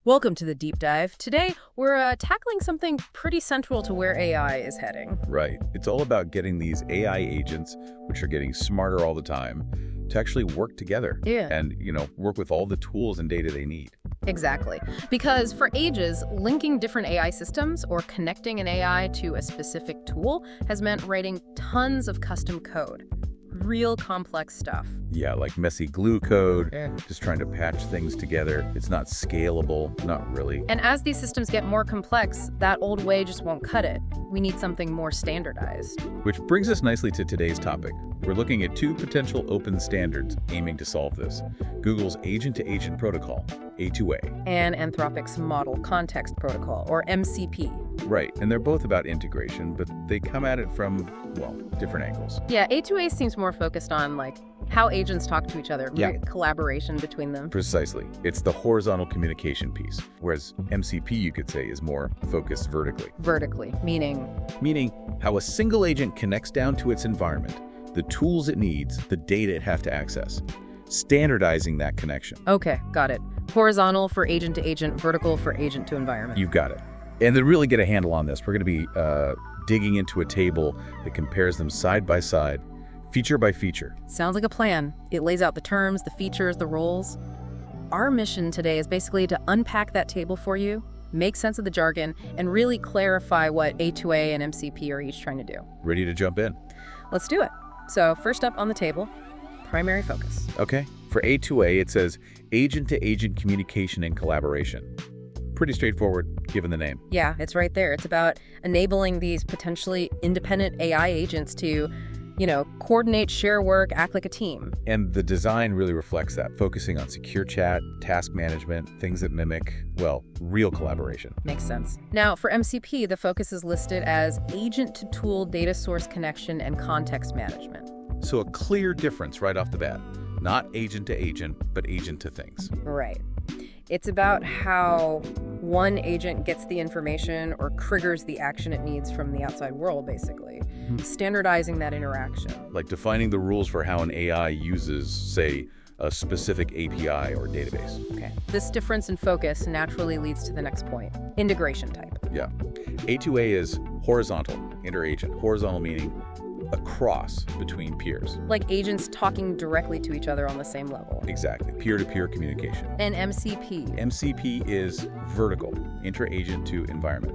Welcome to the deep dive. Today, we're tackling something pretty central to where AI is heading. Right. It's all about getting these AI agents, which are getting smarter all the time, to actually work together and, work with all the tools and data they need. Exactly. Because for ages, linking different AI systems or connecting an AI to a specific tool has meant writing tons of custom code. Real complex stuff. Yeah, like messy glue code, just trying to patch things together. It's not scalable, not really. And as these systems get more complex, that old way just won't cut it. We need something more standardized. Which brings us nicely to today's topic. We're looking at two potential open standards aiming to solve this. Google's agent-to-agent protocol, A2A. And Anthropic's Model Context Protocol, or MCP. Right, and they're both about integration, but they come at it from, different angles. Yeah, A2A seems more focused on, how agents talk to each other, collaboration between them. Precisely. It's the horizontal communication piece, whereas MCP, you could say, is more focused vertically. Vertically, meaning? Meaning how a single agent connects down to its environment, the tools it needs, the data it has to access, standardizing that connection. Okay, got it. Horizontal for agent to agent, vertical for agent to environment. You've got it. And to really get a handle on this, we're going to be digging into a table that compares them side by side, feature by feature. Sounds like a plan. It lays out the terms, the features, the roles. Our mission today is basically to unpack that table for you, make sense of the jargon, and really clarify what A2A and MCP are each trying to do. Ready to jump in? Let's do it. So first up on the table, primary focus. Okay. For A2A, it says agent-to-agent communication and collaboration. Pretty straightforward, given the name. Yeah, it's right there. It's about enabling these potentially independent AI agents to coordinate, share work, act like a team. And the design really reflects that, focusing on secure chat, task management, things that mimic, real collaboration. Makes sense. Now, for MCP, the focus is listed as agent-to-tool data source connection and context management. So a clear difference right off the bat. Not agent-to-agent, but agent-to-things. Right. It's about how one agent gets the information or triggers the action it needs from the outside world, basically. Standardizing that interaction. Like defining the rules for how an AI uses, say, a specific API or database. Okay. This difference in focus naturally leads to the next point, integration type. Yeah. A2A is horizontal, interagent. Horizontal meaning across between peers. Like agents talking directly to each other on the same level. Exactly. Peer-to-peer communication. And MCP? MCP is vertical, inter-agent to environment.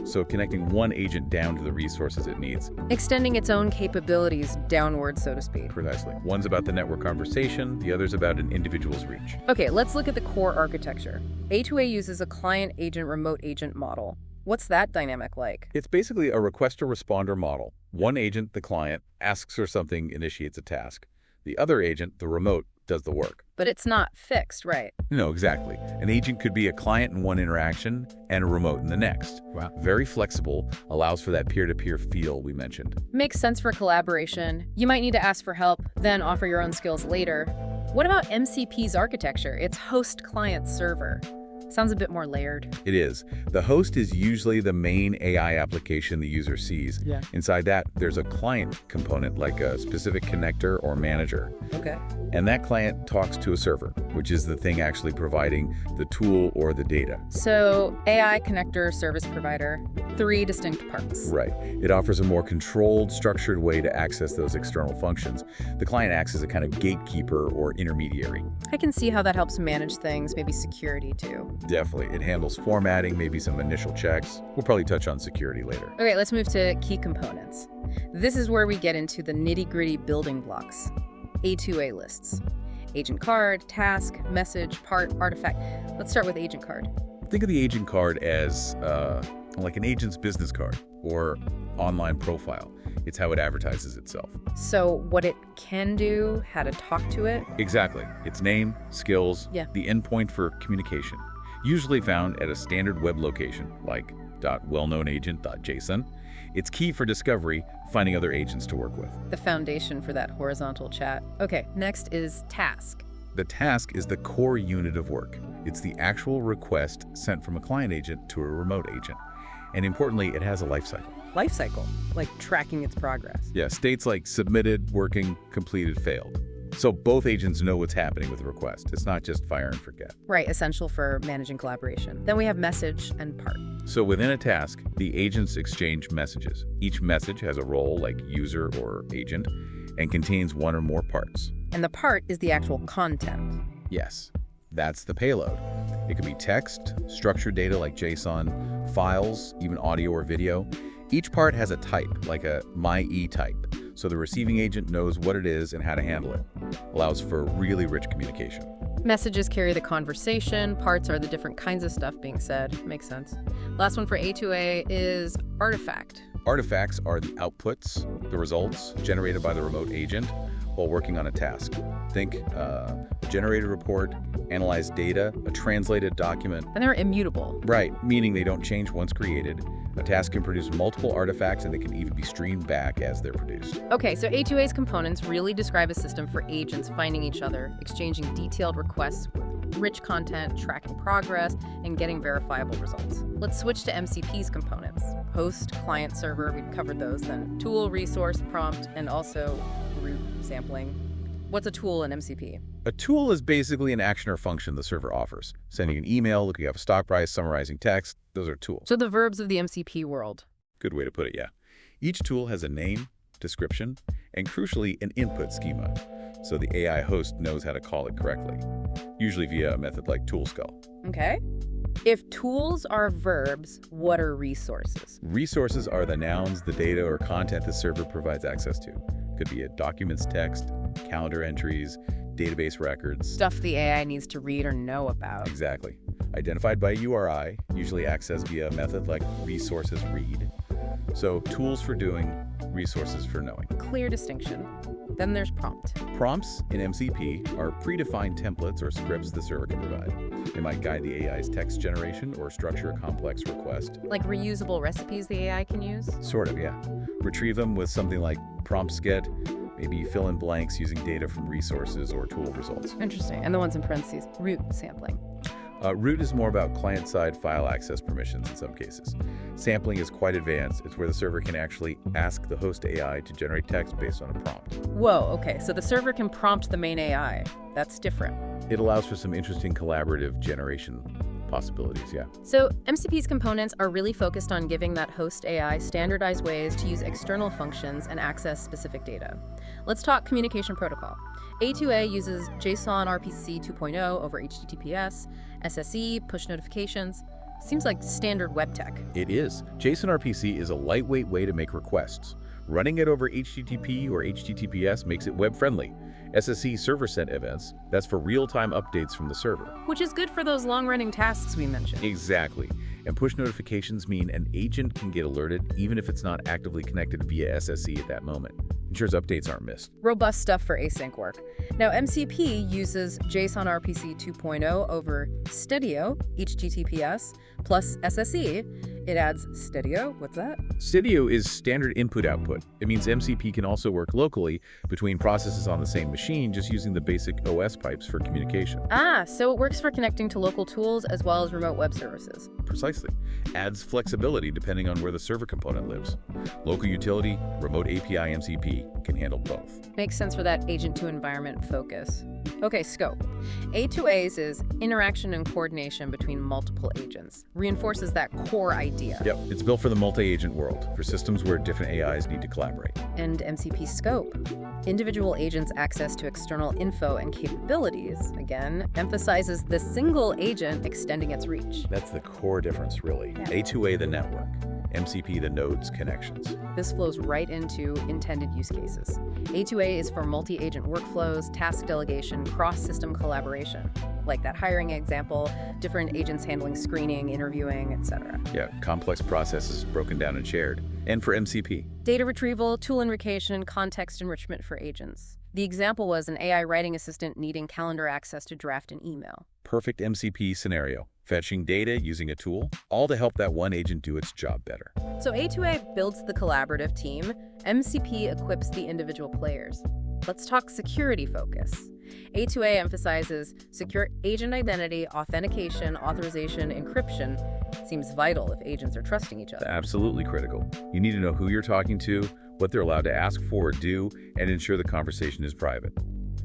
So connecting one agent down to the resources it needs. Extending its own capabilities downward, so to speak. Precisely. One's about the network conversation, the other's about an individual's reach. Okay, let's look at the core architecture. A2A uses a client-agent, remote-agent model. What's that dynamic like? It's basically a requester-responder model. One agent, the client, asks for something, initiates a task. The other agent, the remote, does the work. But it's not fixed, right? No, exactly. An agent could be a client in one interaction and a remote in the next. Wow. Very flexible, allows for that peer-to-peer feel we mentioned. Makes sense for collaboration. You might need to ask for help, then offer your own skills later. What about MCP's architecture? It's host, client, server. Sounds a bit more layered. It is. The host is usually the main AI application the user sees. Yeah. Inside that, there's a client component like a specific connector or manager. Okay. And that client talks to a server, which is the thing actually providing the tool or the data. So AI connector, service provider, three distinct parts. Right. It offers a more controlled, structured way to access those external functions. The client acts as a kind of gatekeeper or intermediary. I can see how that helps manage things, maybe security too. Definitely. It handles formatting, maybe some initial checks. We'll probably touch on security later. Okay, let's move to key components. This is where we get into the nitty-gritty building blocks. A2A lists. Agent card, task, message, part, artifact. Let's start with agent card. Think of the agent card as like an agent's business card or online profile. It's how it advertises itself. So what it can do, how to talk to it? Exactly. Its name, skills, the endpoint for communication. Usually found at a standard web location like .wellknownagent.json. It's key for discovery, finding other agents to work with. The foundation for that horizontal chat. Okay, next is task. The task is the core unit of work. It's the actual request sent from a client agent to a remote agent. And importantly, it has a life cycle. Life cycle, like tracking its progress. Yeah, states like submitted, working, completed, failed. So both agents know what's happening with the request. It's not just fire and forget. Right, essential for managing collaboration. Then we have message and part. So within a task, the agents exchange messages. Each message has a role like user or agent and contains one or more parts. And the part is the actual content. Yes, that's the payload. It could be text, structured data like JSON, files, even audio or video. Each part has a type, like a MyE type, so the receiving agent knows what it is and how to handle it. Allows for really rich communication. Messages carry the conversation, parts are the different kinds of stuff being said. Makes sense. Last one for A2A is artifact. Artifacts are the outputs, the results generated by the remote agent while working on a task. Think generate a report, analyze data, a translated document. And they're immutable. Right, meaning they don't change once created. A task can produce multiple artifacts and they can even be streamed back as they're produced. Okay, so A2A's components really describe a system for agents finding each other, exchanging detailed requests with rich content, tracking progress, and getting verifiable results. Let's switch to MCP's components. Host, client, server, we've covered those. Then tool, resource, prompt, and also root sampling. What's a tool in MCP? A tool is basically an action or function the server offers. Sending an email, looking up a stock price, summarizing text, those are tools. So the verbs of the MCP world. Good way to put it, yeah. Each tool has a name, description, and crucially, an input schema, so the AI host knows how to call it correctly, usually via a method like toolskull. Okay. If tools are verbs, what are resources? Resources are the nouns, the data, or content the server provides access to. Could be a document's text, calendar entries, database records. Stuff the AI needs to read or know about. Exactly. Identified by URI, usually accessed via a method like resources read. So tools for doing, resources for knowing. Clear distinction. Then there's prompt. Prompts in MCP are predefined templates or scripts the server can provide. They might guide the AI's text generation or structure a complex request. Like reusable recipes the AI can use? Sort of, yeah. Retrieve them with something like prompts get, maybe fill in blanks using data from resources or tool results. Interesting. And the ones in parentheses, root sampling. Root is more about client-side file access permissions in some cases. Sampling is quite advanced. It's where the server can actually ask the host AI to generate text based on a prompt. Whoa, okay, so the server can prompt the main AI. That's different. It allows for some interesting collaborative generation possibilities, yeah. So MCP's components are really focused on giving that host AI standardized ways to use external functions and access specific data. Let's talk communication protocol. A2A uses JSON RPC 2.0 over HTTPS, SSE, push notifications. Seems like standard web tech. It is. JSON RPC is a lightweight way to make requests. Running it over HTTP or HTTPS makes it web-friendly. SSE server-sent events, that's for real-time updates from the server. Which is good for those long-running tasks we mentioned. Exactly. And push notifications mean an agent can get alerted even if it's not actively connected via SSE at that moment. Ensures updates aren't missed. Robust stuff for async work. Now, MCP uses JSON RPC 2.0 over Stedio, HTTPS, plus SSE. It adds Stedio. What's that? Stedio is standard input-output. It means MCP can also work locally between processes on the same machine, just using the basic OS pipes for communication. Ah, so it works for connecting to local tools as well as remote web services. Precisely. Adds flexibility depending on where the server component lives. Local utility, remote API MCP can handle both. Makes sense for that agent-to-environment focus. Okay, scope. A2A's is interaction and coordination between multiple agents. Reinforces that core idea. Yep, it's built for the multi-agent world, for systems where different AIs need to collaborate. And MCP scope. Individual agents' access to external info and capabilities, again, emphasizes the single agent extending its reach. That's the core difference, really. Yeah. A2A, the network. MCP, the nodes connections. This flows right into intended use cases. A2A is for multi-agent workflows, task delegation, cross-system collaboration. Like that hiring example, different agents handling screening, interviewing, etc. Yeah, complex processes broken down and shared. And for MCP. Data retrieval, tool invocation, context enrichment for agents. The example was an AI writing assistant needing calendar access to draft an email. Perfect MCP scenario. Fetching data using a tool, all to help that one agent do its job better. So A2A builds the collaborative team, MCP equips the individual players. Let's talk security focus. A2A emphasizes secure agent identity, authentication, authorization, encryption. Seems vital if agents are trusting each other. Absolutely critical. You need to know who you're talking to, what they're allowed to ask for or do, and ensure the conversation is private.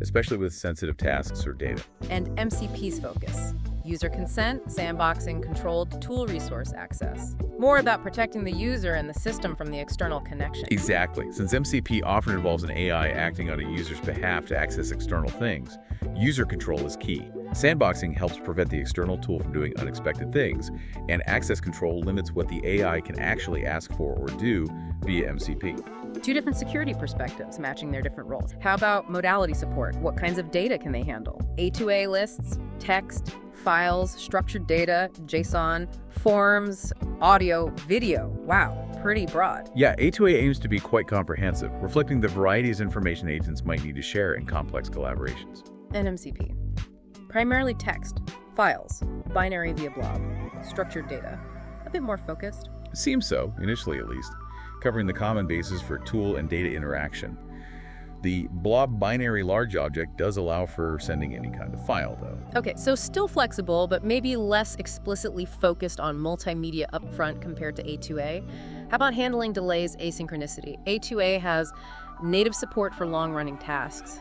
especially with sensitive tasks or data. And MCP's focus: user consent, sandboxing, controlled tool resource access. More about protecting the user and the system from the external connection. Exactly. Since MCP often involves an AI acting on a user's behalf to access external things, user control is key. Sandboxing helps prevent the external tool from doing unexpected things, and access control limits what the AI can actually ask for or do via MCP. Two different security perspectives matching their different roles. How about modality support? What kinds of data can they handle? A2A lists, text, files, structured data, JSON, forms, audio, video. Wow, pretty broad. Yeah, A2A aims to be quite comprehensive, reflecting the varieties of information agents might need to share in complex collaborations. And MCP: primarily text, files, binary via blob, structured data. A bit more focused. Seems so, initially at least, covering the common basis for tool and data interaction. The blob binary large object does allow for sending any kind of file, though. Okay, so still flexible, but maybe less explicitly focused on multimedia upfront compared to A2A. How about handling delays, asynchronicity? A2A has native support for long-running tasks.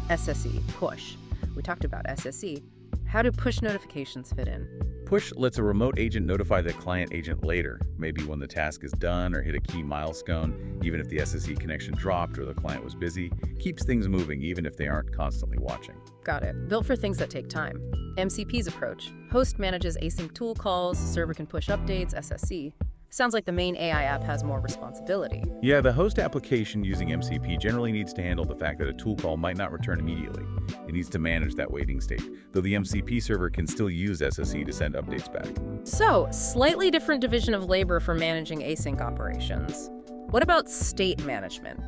SSE, push. We talked about SSE. How do push notifications fit in? Push lets a remote agent notify the client agent later, maybe when the task is done or hit a key milestone, even if the SSE connection dropped or the client was busy. Keeps things moving even if they aren't constantly watching. Got it. Built for things that take time. MCP's approach: host manages async tool calls, server can push updates, SSE. Sounds like the main AI app has more responsibility. Yeah, the host application using MCP generally needs to handle the fact that a tool call might not return immediately. It needs to manage that waiting state, though the MCP server can still use SSE to send updates back. So, slightly different division of labor for managing async operations. What about state management?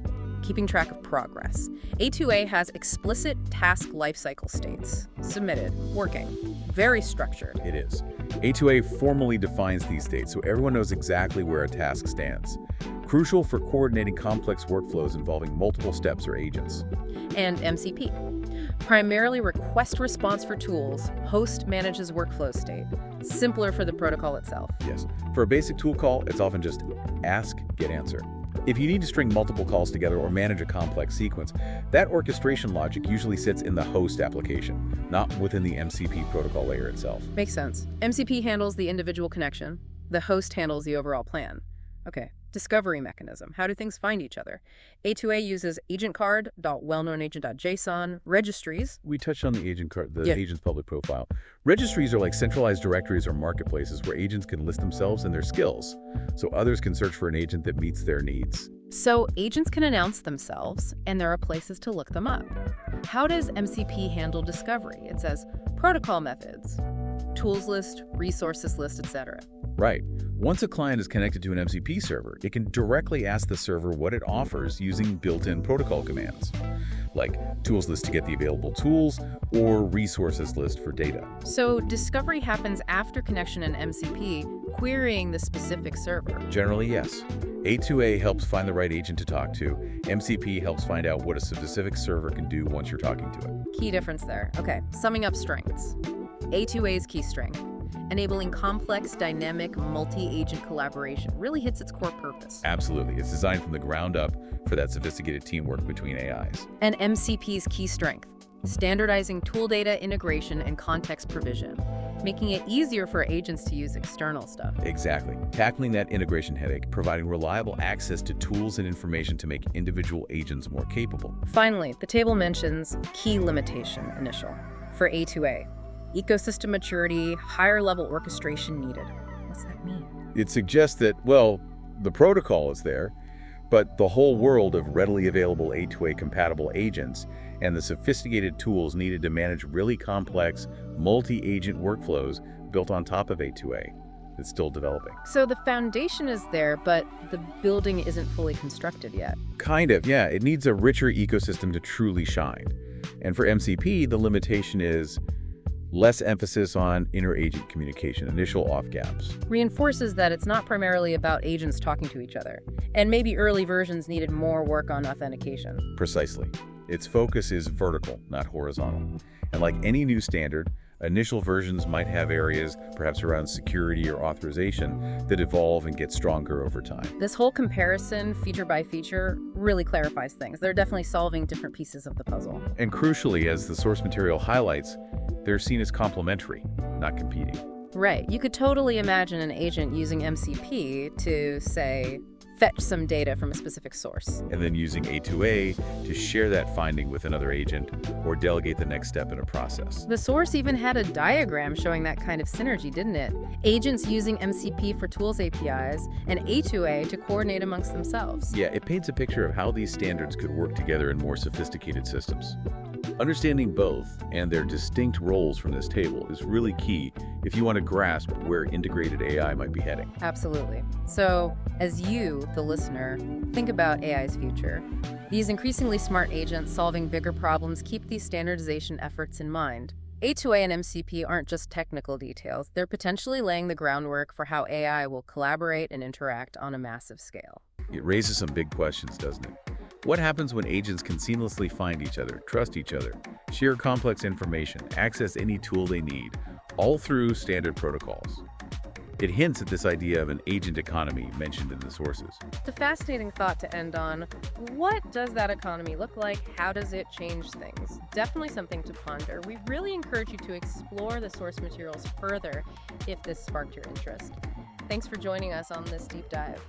Keeping track of progress. A2A has explicit task lifecycle states. Submitted, working, very structured. It is. A2A formally defines these states so everyone knows exactly where a task stands. Crucial for coordinating complex workflows involving multiple steps or agents. And MCP: primarily request response for tools, host manages workflow state. Simpler for the protocol itself. Yes. For a basic tool call, it's often just ask, get answer. If you need to string multiple calls together or manage a complex sequence, that orchestration logic usually sits in the host application, not within the MCP protocol layer itself. Makes sense. MCP handles the individual connection. The host handles the overall plan. Okay. Discovery mechanism. How do things find each other? A2A uses agent card.wellknownagent.json, registries. We touched on the agent card, agent's public profile. Registries are like centralized directories or marketplaces where agents can list themselves and their skills, so others can search for an agent that meets their needs. So agents can announce themselves, and there are places to look them up. How does MCP handle discovery? It says protocol methods, tools list, resources list, etc. Right. Once a client is connected to an MCP server, it can directly ask the server what it offers using built-in protocol commands, like tools list to get the available tools or resources list for data. So discovery happens after connection in MCP, querying the specific server. Generally, yes. A2A helps find the right agent to talk to. MCP helps find out what a specific server can do once you're talking to it. Key difference there. Okay, summing up strengths. A2A's key strength: enabling complex, dynamic, multi-agent collaboration. Really hits its core purpose. Absolutely. It's designed from the ground up for that sophisticated teamwork between AIs. And MCP's key strength: standardizing tool data integration and context provision, making it easier for agents to use external stuff. Exactly. Tackling that integration headache, providing reliable access to tools and information to make individual agents more capable. Finally, the table mentions key limitation initial for A2A. Ecosystem maturity, higher level orchestration needed. What's that mean? It suggests that, well, the protocol is there, but the whole world of readily available A2A compatible agents and the sophisticated tools needed to manage really complex multi-agent workflows built on top of A2A is still developing. So the foundation is there, but the building isn't fully constructed yet. Kind of, yeah. It needs a richer ecosystem to truly shine. And for MCP, the limitation is less emphasis on inter-agent communication, initial off-gaps. Reinforces that it's not primarily about agents talking to each other, and maybe early versions needed more work on authentication. Precisely. Its focus is vertical, not horizontal. And like any new standard, Initial versions might have areas, perhaps around security or authorization, that evolve and get stronger over time. This whole comparison, feature by feature, really clarifies things. They're definitely solving different pieces of the puzzle. And crucially, as the source material highlights, they're seen as complementary, not competing. Right. You could totally imagine an agent using MCP to, say, fetch some data from a specific source. And then using A2A to share that finding with another agent or delegate the next step in a process. The source even had a diagram showing that kind of synergy, didn't it? Agents using MCP for tools APIs and A2A to coordinate amongst themselves. Yeah, it paints a picture of how these standards could work together in more sophisticated systems. Understanding both and their distinct roles from this table is really key if you want to grasp where integrated AI might be heading. Absolutely. So, as you, the listener, think about AI's future, these increasingly smart agents solving bigger problems keep these standardization efforts in mind. A2A and MCP aren't just technical details. They're potentially laying the groundwork for how AI will collaborate and interact on a massive scale. It raises some big questions, doesn't it? What happens when agents can seamlessly find each other, trust each other, share complex information, access any tool they need, all through standard protocols? It hints at this idea of an agent economy mentioned in the sources. It's a fascinating thought to end on. What does that economy look like? How does it change things? Definitely something to ponder. We really encourage you to explore the source materials further if this sparked your interest. Thanks for joining us on this deep dive.